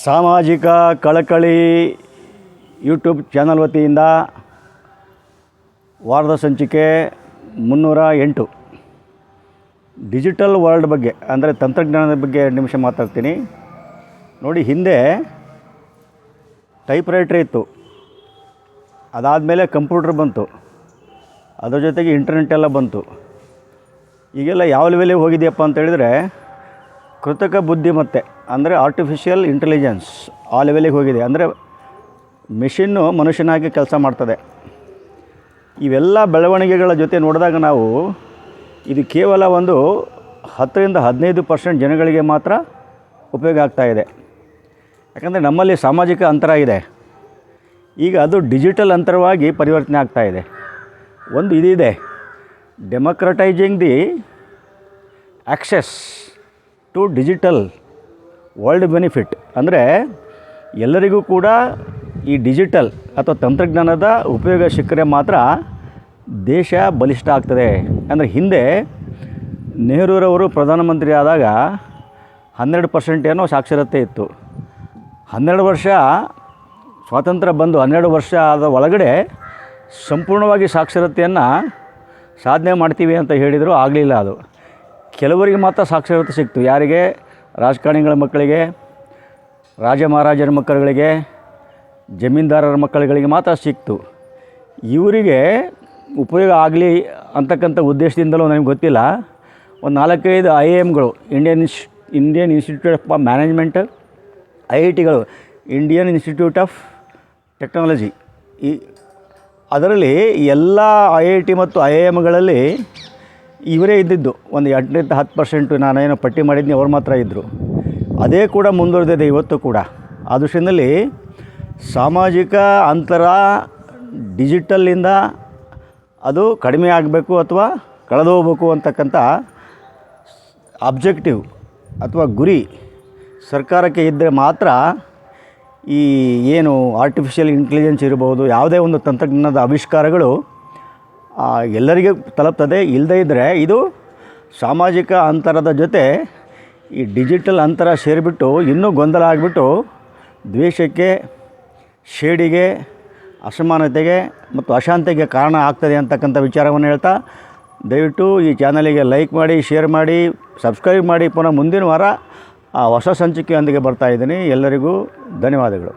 ಸಾಮಾಜಿಕ ಕಳಕಳಿ YouTube channel ವತಿಯಿಂದ ವಾರದ ಸಂಚಿಕೆ 308 ಡಿಜಿಟಲ್ ವರ್ಲ್ಡ್ ಬಗ್ಗೆ ಅಂದರೆ ತಂತ್ರಜ್ಞಾನದ ಬಗ್ಗೆ 2 ನಿಮಿಷ ಮಾತಾಡ್ತೀನಿ ನೋಡಿ. ಹಿಂದೆ ಟೈಪ್ರೈಟರ್ ಇತ್ತು, ಅದಾದಮೇಲೆ ಕಂಪ್ಯೂಟರ್ ಬಂತು, ಅದರ ಜೊತೆಗೆ ಇಂಟರ್ನೆಟ್ ಎಲ್ಲ ಬಂತು. ಈಗೆಲ್ಲ ಯಾವ ಲೆವೆಲಿಗೆ ಹೋಗಿದೆಯಪ್ಪ ಅಂತ ಹೇಳಿದರೆ ಕೃತಕ ಬುದ್ಧಿಮತ್ತೆ ಅಂದರೆ ಆರ್ಟಿಫಿಷಿಯಲ್ ಇಂಟೆಲಿಜೆನ್ಸ್ ಆ ಲೆವೆಲಿಗೆ ಹೋಗಿದೆ. ಅಂದರೆ ಮೆಷಿನ್ನು ಮನುಷ್ಯನಾಗಿ ಕೆಲಸ ಮಾಡ್ತದೆ. ಇವೆಲ್ಲ ಬೆಳವಣಿಗೆಗಳ ಜೊತೆ ನೋಡಿದಾಗ ನಾವು ಇದು ಕೇವಲ ಒಂದು 10-15% ಜನಗಳಿಗೆ ಮಾತ್ರ ಉಪಯೋಗ ಆಗ್ತಾಯಿದೆ. ಯಾಕಂದರೆ ನಮ್ಮಲ್ಲಿ ಸಾಮಾಜಿಕ ಅಂತರ ಇದೆ, ಈಗ ಅದು ಡಿಜಿಟಲ್ ಅಂತರವಾಗಿ ಪರಿವರ್ತನೆ ಆಗ್ತಾಯಿದೆ. ಒಂದು ಇದಿದೆ, democratising the access to digital world benefit. ಅಂದರೆ ಎಲ್ಲರಿಗೂ ಕೂಡ ಈ ಡಿಜಿಟಲ್ ಅಥವಾ ತಂತ್ರಜ್ಞಾನದ ಉಪಯೋಗ ಸಿಕ್ಕರೆ ಮಾತ್ರ ದೇಶ ಬಲಿಷ್ಠ ಆಗ್ತದೆ. ಅಂದರೆ ಹಿಂದೆ ನೆಹರೂರವರು ಪ್ರಧಾನಮಂತ್ರಿ ಆದಾಗ 12% ಏನೋ ಸಾಕ್ಷರತೆ ಇತ್ತು. 12 ವರ್ಷ ಸ್ವಾತಂತ್ರ್ಯ ಬಂದು 12 ವರ್ಷ ಆದ ಒಳಗಡೆ ಸಂಪೂರ್ಣವಾಗಿ ಸಾಕ್ಷರತೆಯನ್ನು ಸಾಧನೆ ಮಾಡ್ತೀವಿ ಅಂತ ಹೇಳಿದರು, ಆಗಲಿಲ್ಲ. ಅದು ಕೆಲವರಿಗೆ ಮಾತ್ರ ಸಾಕ್ಷರತೆ ಸಿಕ್ತು. ಯಾರಿಗೆ? ರಾಜಕಾರಣಿಗಳ ಮಕ್ಕಳಿಗೆ, ರಾಜ ಮಹಾರಾಜರ ಮಕ್ಕಳುಗಳಿಗೆ, ಜಮೀನ್ದಾರರ ಮಕ್ಕಳುಗಳಿಗೆ ಮಾತ್ರ ಸಿಕ್ತು. ಇವರಿಗೆ ಉಪಯೋಗ ಆಗಲಿ ಅಂತಕ್ಕಂಥ ಉದ್ದೇಶದಿಂದಲೂ ನನಗೆ ಗೊತ್ತಿಲ್ಲ, ಒಂದು 4-5 IIMಗಳು, ಇಂಡಿಯನ್ ಇನ್ಸ್ಟಿಟ್ಯೂಟ್ ಆಫ್ ಮ್ಯಾನೇಜ್ಮೆಂಟ್, IITಗಳು, ಇಂಡಿಯನ್ ಇನ್ಸ್ಟಿಟ್ಯೂಟ್ ಆಫ್ ಟೆಕ್ನಾಲಜಿ, ಅದರಲ್ಲಿ ಎಲ್ಲ IIT ಮತ್ತು IIMಗಳಲ್ಲಿ ಇವರೇ ಇದ್ದಿದ್ದು. ಒಂದು 8-10% ನಾನೇನೋ ಪಟ್ಟಿ ಮಾಡಿದ್ನಿ, ಅವ್ರು ಮಾತ್ರ ಇದ್ದರು. ಅದೇ ಕೂಡ ಮುಂದುವರೆದಿದೆ ಇವತ್ತು ಕೂಡ. ಆ ದೃಷ್ಟಿಯಲ್ಲಿ ಸಾಮಾಜಿಕ ಅಂತರ ಡಿಜಿಟಲ್ಲಿಂದ ಅದು ಕಡಿಮೆ ಆಗಬೇಕು ಅಥವಾ ಕಳೆದು ಹೋಗಬೇಕು ಅಂತಕ್ಕಂಥ ಆಬ್ಜೆಕ್ಟಿವ್ ಅಥವಾ ಗುರಿ ಸರ್ಕಾರಕ್ಕೆ ಇದ್ದರೆ ಮಾತ್ರ ಈ ಏನು ಆರ್ಟಿಫಿಷಿಯಲ್ ಇಂಟೆಲಿಜೆನ್ಸ್ ಇರ್ಬೋದು, ಯಾವುದೇ ಒಂದು ತಂತ್ರಜ್ಞಾನದ ಆವಿಷ್ಕಾರಗಳು ಎಲ್ಲರಿಗೆ ತಲುಪ್ತದೆ. ಇಲ್ಲದೇ ಇದ್ದರೆ ಇದು ಸಾಮಾಜಿಕ ಅಂತರದ ಜೊತೆ ಈ ಡಿಜಿಟಲ್ ಅಂತರ ಸೇರಿಬಿಟ್ಟು ಇನ್ನೂ ಗೊಂದಲ ಆಗಿಬಿಟ್ಟು ದ್ವೇಷಕ್ಕೆ, ಶೇಡಿಗೆ, ಅಸಮಾನತೆಗೆ ಮತ್ತು ಅಶಾಂತಿಗೆ ಕಾರಣ ಆಗ್ತದೆ ಅಂತಕ್ಕಂಥ ವಿಚಾರವನ್ನು ಹೇಳ್ತಾ, ದಯವಿಟ್ಟು ಈ ಚಾನಲಿಗೆ ಲೈಕ್ ಮಾಡಿ, ಶೇರ್ ಮಾಡಿ, ಸಬ್ಸ್ಕ್ರೈಬ್ ಮಾಡಿ. ಪುನಃ ಮುಂದಿನ ವಾರ ಹೊಸ ಸಂಚಿಕೆಯೊಂದಿಗೆ ಬರ್ತಾಯಿದ್ದೀನಿ. ಎಲ್ಲರಿಗೂ ಧನ್ಯವಾದಗಳು.